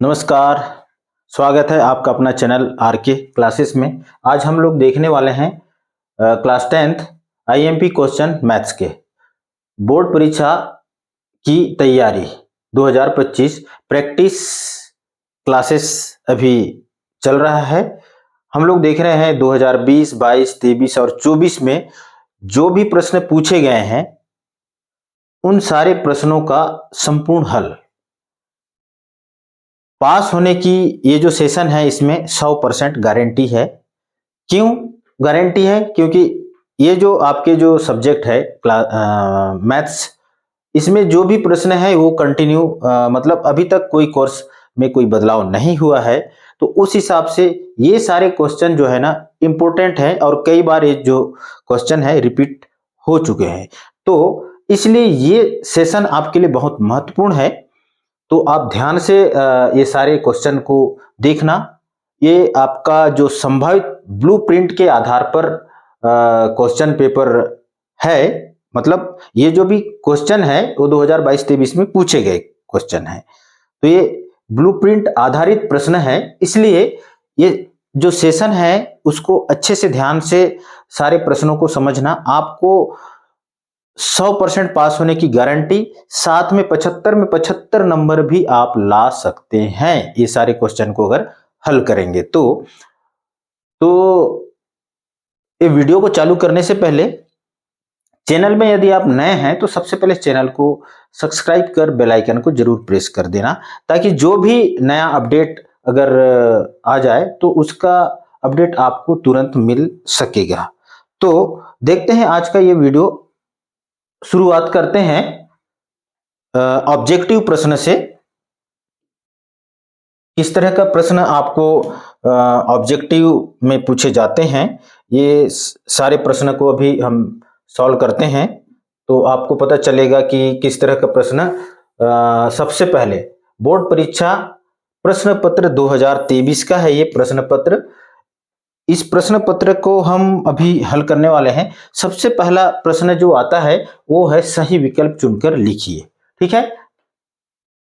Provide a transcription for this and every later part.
नमस्कार। स्वागत है आपका अपना चैनल आरके क्लासेस में। आज हम लोग देखने वाले हैं class 10th IMP question maths के बोर्ड परीक्षा की तैयारी 2025 प्रैक्टिस क्लासेस अभी चल रहा है। हम लोग देख रहे हैं 2020, 22, 23 और 24 में जो भी प्रश्न पूछे गए हैं उन सारे प्रश्नों का संपूर्ण हल। पास होने की ये जो सेशन है इसमें 100% गारंटी है। क्यों गारंटी है? क्योंकि ये जो आपके जो सब्जेक्ट है मैथ्स, इसमें जो भी प्रश्न है वो कंटिन्यू मतलब अभी तक कोई कोर्स में कोई बदलाव नहीं हुआ है, तो उस हिसाब से ये सारे क्वेश्चन जो है ना इम्पोर्टेंट है और कई बार ये जो क्वेश्चन है रिपीट हो चुके हैं, तो इसलिए ये सेशन आपके लिए बहुत महत्वपूर्ण है। तो आप ध्यान से ये सारे क्वेश्चन को देखना। ये आपका जो संभावित ब्लूप्रिंट के आधार पर क्वेश्चन पेपर है, मतलब ये जो भी क्वेश्चन है वो 2022-23 में पूछे गए क्वेश्चन है, तो ये ब्लूप्रिंट आधारित प्रश्न है। इसलिए ये जो सेशन है उसको अच्छे से ध्यान से सारे प्रश्नों को समझना। आपको 100% पास होने की गारंटी, साथ में 75 नंबर भी आप ला सकते हैं ये सारे क्वेश्चन को अगर हल करेंगे तो ये वीडियो को चालू करने से पहले चैनल में यदि आप नए हैं तो सबसे पहले चैनल को सब्सक्राइब कर बेल आइकन को जरूर प्रेस कर देना, ताकि जो भी नया अपडेट अगर आ जाए तो उसका अपडेट आपको तुरंत मिल सकेगा। तो देखते हैं आज का ये वीडियो। शुरुआत करते हैं ऑब्जेक्टिव प्रश्न से। किस तरह का प्रश्न आपको ऑब्जेक्टिव में पूछे जाते हैं, ये सारे प्रश्न को अभी हम सॉल्व करते हैं, तो आपको पता चलेगा कि किस तरह का प्रश्न। सबसे पहले बोर्ड परीक्षा प्रश्न पत्र 2023 का है ये प्रश्न पत्र। इस प्रश्न पत्र को हम अभी हल करने वाले हैं। सबसे पहला प्रश्न जो आता है वो है सही विकल्प चुनकर लिखिए। ठीक है,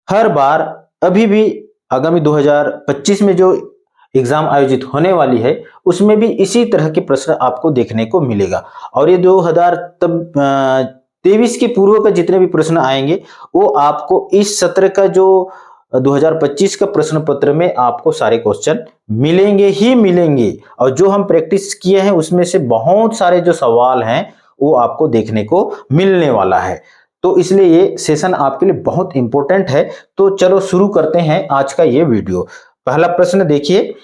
हर बार अभी भी आगामी 2025 में जो एग्जाम आयोजित होने वाली है उसमें भी इसी तरह के प्रश्न आपको देखने को मिलेगा, और ये 2023 के पूर्व का जितने भी प्रश्न आएंगे वो आपको इस सत्र का जो 2025 का प्रश्न पत्र में आपको सारे क्वेश्चन मिलेंगे ही मिलेंगे। और जो हम प्रैक्टिस किए हैं उसमें से बहुत सारे जो सवाल हैं वो आपको देखने को मिलने वाला है, तो इसलिए ये सेशन आपके लिए बहुत इंपॉर्टेंट है। तो चलो शुरू करते हैं आज का ये वीडियो। पहला प्रश्न देखिए।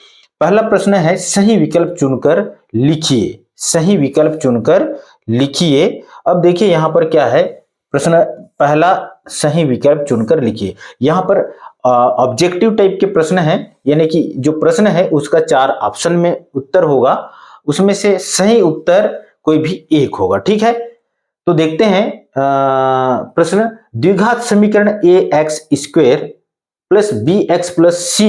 पहला प्रश्न है सही विकल्प चुनकर लिखिए। सही विकल्प चुनकर लिखिए। अब देखिए यहाँ पर क्या है प्रश्न पहला, सही विकल्प चुनकर लिखिए। यहाँ पर ऑब्जेक्टिव टाइप के प्रश्न है, यानी कि जो प्रश्न है उसका 4 ऑप्शन में उत्तर होगा, उसमें से सही उत्तर कोई भी एक होगा। ठीक है, तो देखते हैं प्रश्न। द्विघात समीकरण ax square plus bx plus c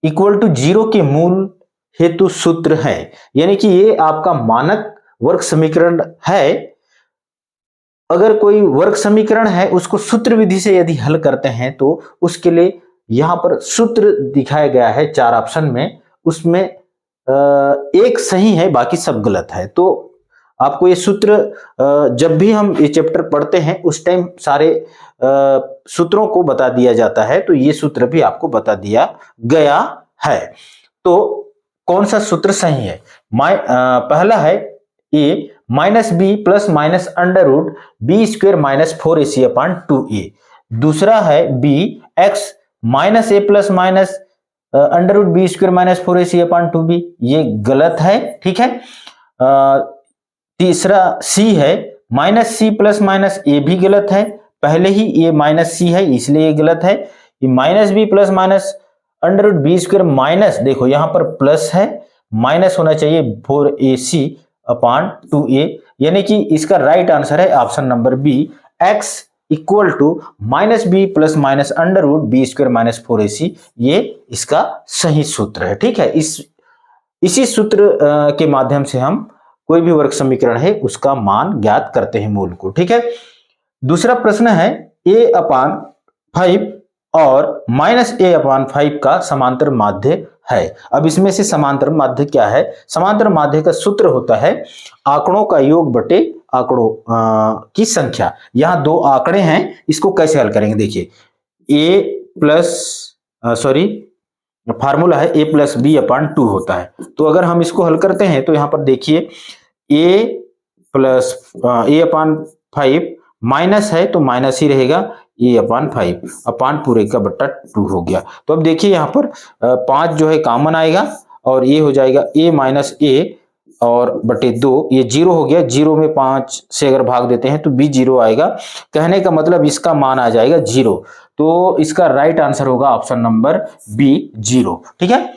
equal to 0 के मूल हेतु सूत्र है। यानी कि ये आपका मानक वर्ग समीकरण है। अगर कोई वर्ग समीकरण है उसको सूत्र विधि से यदि हल करते हैं तो उसके लिए यहां पर सूत्र दिखाया गया है 4 ऑप्शन में, उसमें एक सही है बाकी सब गलत है। तो आपको ये सूत्र जब भी हम ये चैप्टर पढ़ते हैं उस टाइम सारे सूत्रों को बता दिया जाता है, तो ये सूत्र भी आपको बता दिया गया है। तो कौन सा सूत्र सही है? पहला है a minus B plus minus under root b square minus 4ac upon 2a। दूसरा है b x minus a plus minus under root b square minus 4ac upon 2b, ये गलत है। ठीक है, तीसरा सी है minus c plus minus a, भी गलत है। पहले ही ये माइनस सी है इसलिए ये गलत है। ये minus B plus minus under root B square minus, देखो यहां पर प्लस है, माइनस होना चाहिए 4ac अपॉन 2a, यानी कि इसका राइट आंसर है option number B, x equal to minus B plus minus under root B square minus 4ac, ये इसका सही सूत्र है। ठीक है, इसी सूत्र के माध्यम से हम कोई भी वर्ग समीकरण है उसका मान ज्ञात करते हैं, मूल को। ठीक है, दूसरा प्रश्न है a अपॉन 5 और -a/5 का समांतर माध्य है। अब इसमें से समांतर माध्य क्या है? समांतर माध्य का सूत्र होता है आंकड़ों का योग बटे आंकड़ों की संख्या। यहाँ दो आंकड़े हैं, इसको कैसे हल करेंगे देखिए। फार्मूला है a+b/2 होता है। तो अगर हम इसको हल करते हैं तो यहां पर देखिए a/5 माइनस है तो माइनस ही रहेगा, a/5 अपान पूरे का बट्टा 2 हो गया। तो अब देखिए यहाँ पर 5 जो है कॉमन आएगा और ये हो जाएगा a-a और बटे 2, ये 0 हो गया। 0 में 5 से अगर भाग देते हैं तो b 0 आएगा। कहने का मतलब इसका मान आ जाएगा 0। तो इसका राइट आंसर होगा ऑप्शन नंबर बी 0। ठीक है।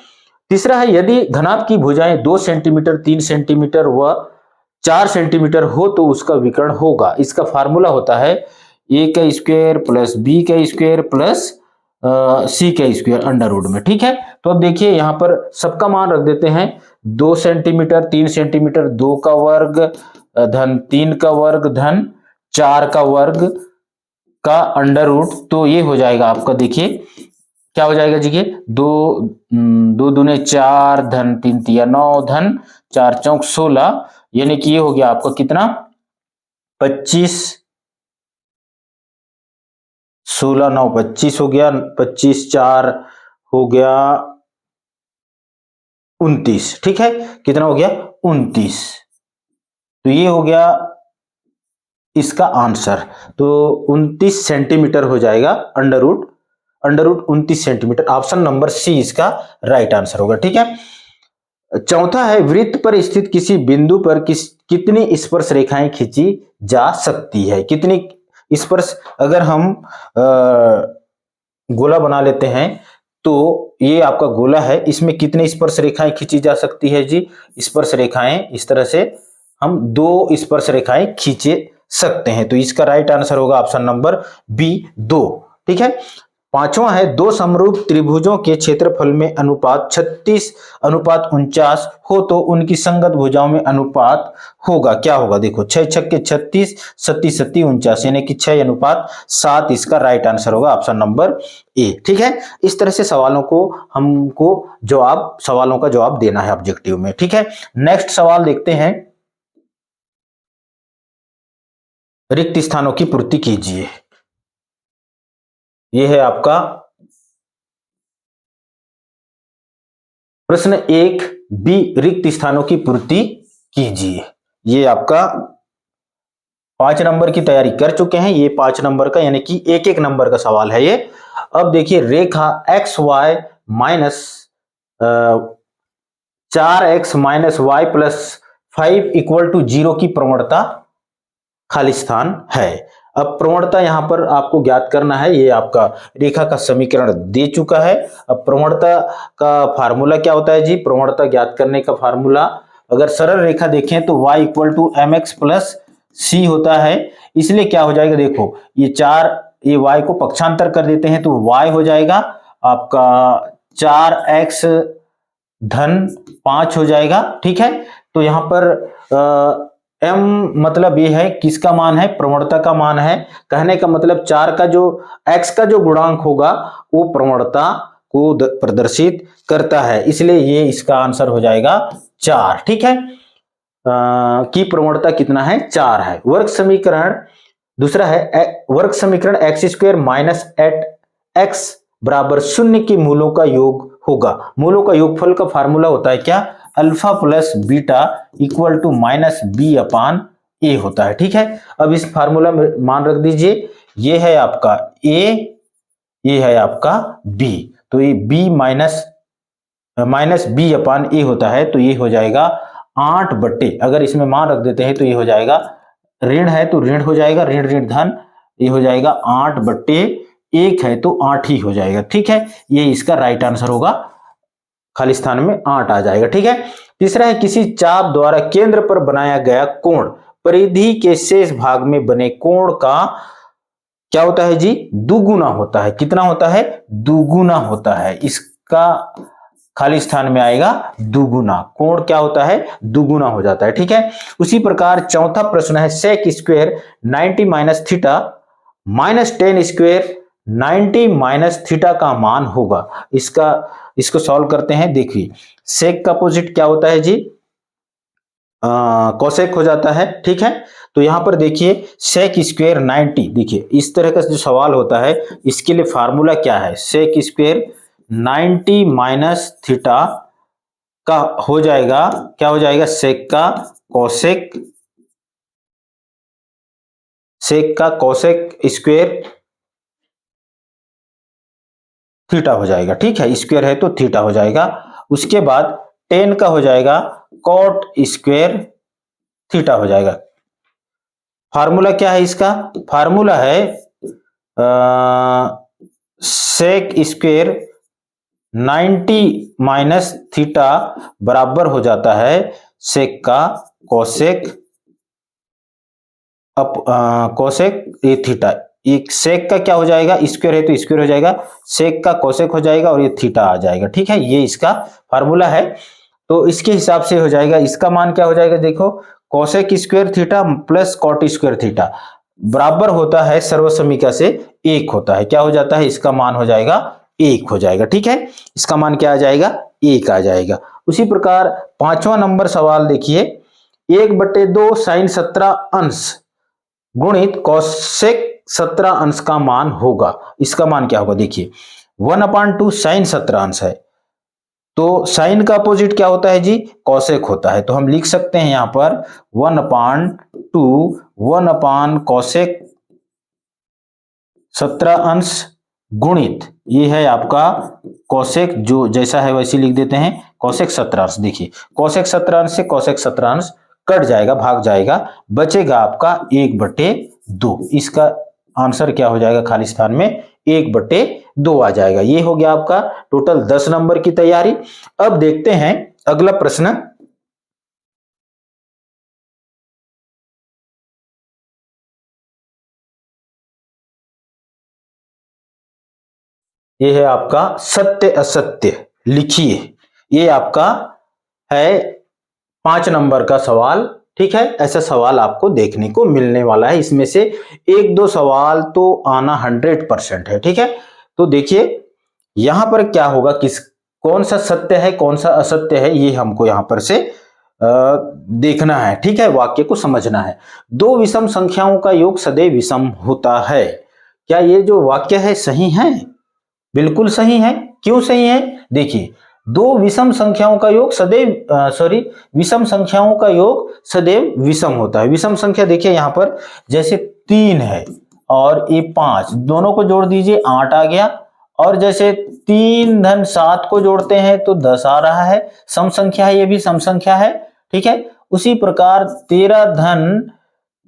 तीसरा है यदि घनाभ की भुजाएं 2 सेंटीमीटर, 3 सेंटीमीटर व 4 सेंटीमीटर हो तो उसका विकर्ण होगा। इसका फार्मूला होता है a का स्क्वायर प्लस b का स्क्वायर प्लस c का स्क्वायर अंडर रूट में। ठीक है। तो अब देखिए यहाँ पर सबका मान रख देते हैं। 2 सेंटीमीटर, 3 सेंटीमीटर, 2 का वर्ग धन 3 का वर्ग धन 4 का वर्ग का अंडर रूट। तो ये हो जाएगा आपका, देखिए क्या हो जाएगा जी, 2 दूने 4 धन 3 तिया 9 धन 4 चौक 16, यानी कि ये हो गया आपका कितना 25, 16 9 25 हो गया, 25 4 हो गया 29। ठीक है। कितना हो गया 29। तो ये हो गया इसका आंसर। तो 29 सेंटीमीटर हो जाएगा under root 29 centimetre. Option number C इसका राइट आंसर होगा। ठीक है। चौथा है वृत्त पर स्थित किसी बिंदु पर कितनी स्पर्श रेखाएं खींची जा सकती है। कितनी स्पर्श, अगर हम गोला बना लेते हैं तो ये आपका गोला है, इसमें कितनी स्पर्श रेखाएं खींची जा सकती है जी? स्पर्श रेखाएं इस तरह से हम 2 स्पर्श रेखाएं खींचे सकते हैं। तो इसका राइट आंसर होगा ऑप्शन नंबर बी 2। ठीक है। पांचवा है दो समरूप त्रिभुजों के क्षेत्रफल में अनुपात 36:49 हो तो उनकी संगत भुजाओं में अनुपात होगा। क्या होगा? देखो 6 छक्के 36, 37 37 49, यानी कि 6:7 इसका राइट आंसर होगा ऑप्शन नंबर ए। ठीक है। इस तरह से सवालों को हमको सवालों का जवाब देना है ऑब्जेक्टिव में। ठीक है। नेक्स्ट सवाल देखते हैं। रिक्त स्थानों की पूर्ति कीजिए। यह है आपका प्रश्न 1 बी, रिक्त स्थानों की पूर्ति कीजिए। ये आपका 5 नंबर की तैयारी कर चुके हैं। ये 5 नंबर का यानी कि 1-1 नंबर का सवाल है ये। अब देखिए रेखा x y minus 4x minus y plus 5 equal to 0 की प्रवणता खाली स्थान है। अब प्रवणता यहां पर आपको ज्ञात करना है। ये आपका रेखा का समीकरण दे चुका है। अब प्रवणता का फार्मूला क्या होता है जी? प्रवणता ज्ञात करने का फार्मूला अगर सरल रेखा देखें तो y equal to mx plus c होता है। इसलिए क्या हो जाएगा, देखो ये y को पक्षांतर कर देते हैं तो y हो जाएगा आपका 4x धन 5 हो जाएगा। ठीक है। तो यहां पर m मतलब ये है किसका मान है? प्रवणता का मान है। कहने का मतलब 4 का जो x का जो गुणांक होगा वो प्रवणता को प्रदर्शित करता है, इसलिए ये इसका आंसर हो जाएगा 4। ठीक है। की प्रवणता कितना है? 4 है। वर्ग समीकरण दूसरा है वर्ग समीकरण x² माइनस 8x बराबर 0 के मूलों का योग होगा। मूलों का योगफल का फार्मूला होता है क्या? Alpha plus beta equal to minus b upon a होता है। ठीक है। अब इस फार्मूला में मान रख दीजिए। ये है आपका ए, ये है आपका बी। तो ये B minus b upon a होता है। तो ये हो जाएगा 8 बट्टे, अगर इसमें मान रख देते हैं तो ये हो जाएगा ऋण है तो ऋण हो जाएगा, ऋण ऋण धन, ये हो जाएगा 8 बट्टे 1 है तो 8 ही हो जाएगा। ठीक है। ये इसका राइट आंसर होगा, खाली स्थान में 8 आ जाएगा। ठीक है। तीसरा है किसी चाप द्वारा केंद्र पर बनाया गया कोण परिधि के शेष भाग में बने कोण का क्या होता है जी? दुगुना होता है। कितना होता है? दुगुना होता है। इसका खाली स्थान में आएगा दुगुना। कोण क्या होता है? दुगुना हो जाता है। ठीक है। उसी प्रकार चौथा प्रश्न है sec square 90 minus theta minus 10 square 90 minus theta का मान होगा। इसको सॉल्व करते हैं। देखिए सेक का अपोजिट क्या होता है जी, कोसेक हो जाता है, ठीक है। तो यहां पर देखिए सेक स्क्वायर 90, देखिए इस तरह का जो सवाल होता है इसके लिए फार्मूला क्या है, सेक स्क्वायर 90 माइनस थीटा का हो जाएगा, क्या हो जाएगा, सेक का कोसेक स्क्वायर थीटा हो जाएगा, ठीक है, स्क्वायर है तो थीटा हो जाएगा। उसके बाद 10 का हो जाएगा कॉट स्क्वायर थीटा हो जाएगा। फार्मूला क्या है इसका, फार्मूला है सेक स्क्वायर 90 माइनस थीटा बराबर हो जाता है सेक का कोसेक कोसेक ए थीटा। एक सेक का क्या हो जाएगा, स्क्वायर है तो स्क्वायर हो जाएगा, सेक का कोसेक हो जाएगा और ये थीटा आ जाएगा, ठीक है, ये इसका फार्मूला है। तो इसके हिसाब से हो जाएगा, इसका मान क्या हो जाएगा, देखो cosec square theta plus cot square theta बराबर होता है सर्वसमीका से 1 होता है, क्या हो जाता है, इसका मान हो जाएगा 1 हो जाएगा, ठीक है, इसका मान क्या आ जाएगा, 1 आ जाएगा। उसी प्रकार 5वां नंबर सवाल देखिए, 1/2 साइन 17 अंश गुणित कोसेक 17 अंश का मान होगा। इसका मान क्या होगा, देखिए 1/2 साइन 17 अंश है, तो साइन का अपोजिट क्या होता है जी, कोसेक होता है। तो हम लिख सकते हैं यहां पर 1/2 1/कोसेक 17 अंश गुणित ये है आपका कोसेक, जो जैसा है वैसे लिख देते हैं, कोसेक 17 अंश। देखिए कोसेक 17 अंश से कोसेक 17 अंश कट जाएगा, भाग जाएगा, बचेगा आपका 1/2। इसका आंसर क्या हो जाएगा, खाली स्थान में 1/2 आ जाएगा। ये हो गया आपका टोटल 10 नंबर की तैयारी। अब देखते हैं अगला प्रश्न। ये है आपका सत्य असत्य, लिखिए। ये आपका है 5 नंबर का सवाल, ठीक है, ऐसा सवाल आपको देखने को मिलने वाला है। इसमें से 1-2 सवाल तो आना 100% है, ठीक है। तो देखिए यहां पर क्या होगा, कौन सा सत्य है कौन सा असत्य है, ये हमको यहां पर से देखना है, ठीक है, वाक्य को समझना है। 2 विषम संख्याओं का योग सदैव विषम होता है। क्या ये जो वाक्य है सही है, बिल्कुल सही है। क्यों सही है, देखिए 2 विषम संख्याओं का योग सदैव विषम संख्याओं का योग सदैव विषम होता है। विषम संख्या देखिए यहां पर जैसे 3 है और ये 5, दोनों को जोड़ दीजिए 8 आ गया, और जैसे 3 धन 7 को जोड़ते हैं तो 10 आ रहा है, सम संख्या है, ये भी सम संख्या है, ठीक है। उसी प्रकार 13 धन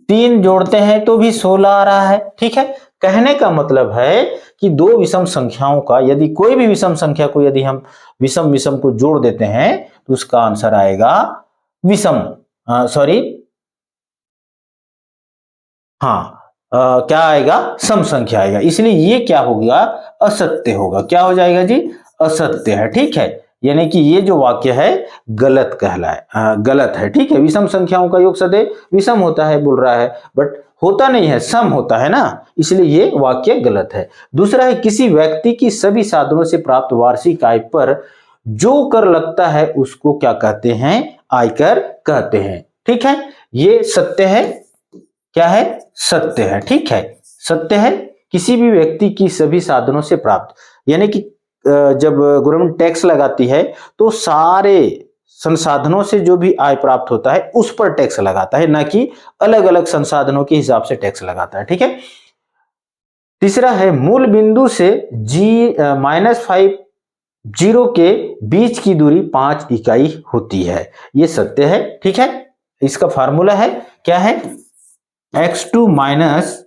3 जोड़ते हैं तो भी 16 आ रहा है, ठीक है। कहने का मतलब है कि 2 विषम संख्याओं का, यदि कोई भी विषम संख्या को यदि हम विषम विषम को जोड़ देते हैं तो उसका आंसर आएगा विषम, क्या आएगा, सम संख्या आएगा। इसलिए ये क्या होगा, असत्य होगा। क्या हो जाएगा जी, असत्य है, ठीक है। यानी कि ये जो वाक्य है गलत गलत है, ठीक है। विषम संख्याओं का योग सदैव विषम होता है बोल रहा है, बट होता नहीं है, सम होता है ना, इसलिए ये वाक्य गलत है। दूसरा है, किसी व्यक्ति की सभी साधनों से प्राप्त वार्षिक आय पर जो कर लगता है उसको क्या कहते हैं, आयकर कहते हैं, ठीक है। ये सत्य है, क्या है, सत्य है, ठीक है, सत्य है। किसी भी व्यक्ति की सभी साधनों से प्राप्त, यानी कि जब गवर्नमेंट टैक्स लगाती है तो सारे संसाधनों से जो भी आय प्राप्त होता है उस पर टैक्स लगाता है, ना कि अलग अलग संसाधनों के हिसाब से टैक्स लगाता है, ठीक है। तीसरा है, मूल बिंदु से -5 जीरो के बीच की दूरी 5 इकाई होती है। ये सत्य है, ठीक है। इसका फार्मूला है, क्या है, x2 माइनस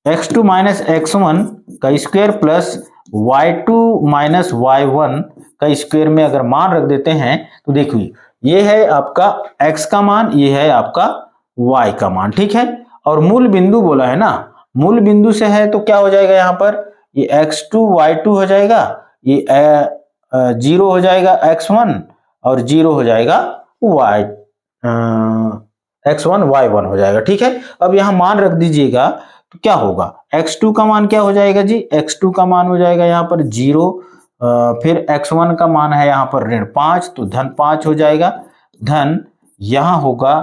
x1 का square plus y2 minus y1 का स्क्वायर में अगर मान रख देते हैं तो देखिए ये है आपका x का मान, ये है आपका y का मान, ठीक है। और मूल बिंदु बोला है ना, मूल बिंदु से है तो क्या हो जाएगा, यहां पर ये x2 y2 हो जाएगा, ये 0 हो जाएगा x1 और 0 हो जाएगा y x1 y1 हो जाएगा। ठीक है, अब यहां मान रख दीजिएगा तो क्या होगा, x2 का मान क्या हो जाएगा जी, x2 का मान हो जाएगा यहाँ पर 0, फिर x1 का मान है यहाँ पर ऋण 5, तो धन 5 हो जाएगा, धन यहां होगा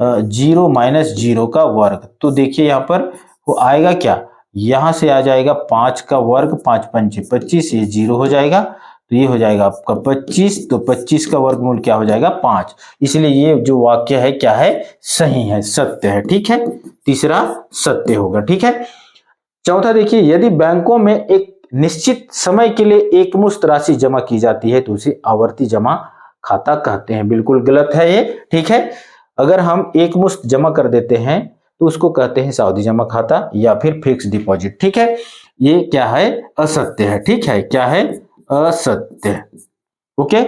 0 माइनस 0 का वर्ग। तो देखिए यहाँ पर वो आएगा क्या, यहां से आ जाएगा 5 का वर्ग, 5 पंचे 25, ये 0 हो जाएगा, तो ये हो जाएगा आपका 25, तो 25 का वर्गमूल क्या हो जाएगा 5। इसलिए ये जो वाक्य है क्या है, सही है, सत्य है। ठीक है, तीसरा सत्य होगा। ठीक है, चौथा देखिए, यदि बैंकों में एक निश्चित समय के लिए एकमुश्त राशि जमा की जाती है तो उसे आवर्ती जमा खाता कहते हैं। बिल्कुल गलत है ये। ठीक है, अगर हम एकमुश्त जमा कर देते हैं तो उसको कहते हैं सावधि जमा खाता या फिर फिक्स डिपॉजिट। ठीक है, ये क्या है, असत्य है। ठीक है, क्या है, असत्य। ओके,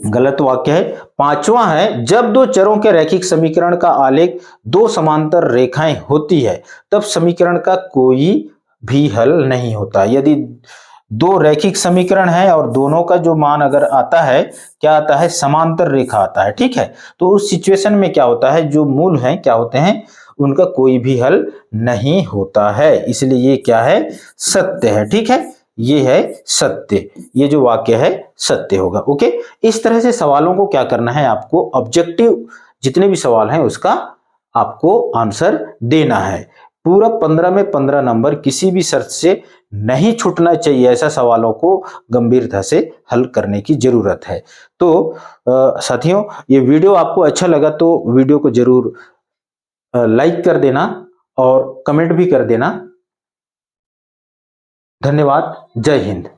गलत वाक्य है। पांचवा है, जब दो चरों के रैखिक समीकरण का आलेख दो समांतर रेखाएं होती है तब समीकरण का कोई भी हल नहीं होता। यदि दो रैखिक समीकरण है और दोनों का जो मान अगर आता है, क्या आता है, समांतर रेखा आता है। ठीक है, तो उस सिचुएशन में क्या होता है, जो मूल है क्या होते हैं, उनका कोई भी हल नहीं होता है। इसलिए ये क्या है, सत्य है। ठीक है, ये है सत्य, ये जो वाक्य है सत्य होगा। ओके, इस तरह से सवालों को क्या करना है, आपको ऑब्जेक्टिव जितने भी सवाल हैं उसका आपको आंसर देना है। पूरा 15 में 15 नंबर, किसी भी शर्त से नहीं छूटना चाहिए। ऐसा सवालों को गंभीरता से हल करने की जरूरत है। तो साथियों, ये वीडियो आपको अच्छा लगा तो वीडियो को जरूर लाइक कर देना और कमेंट भी कर देना। धन्यवाद, जय हिंद।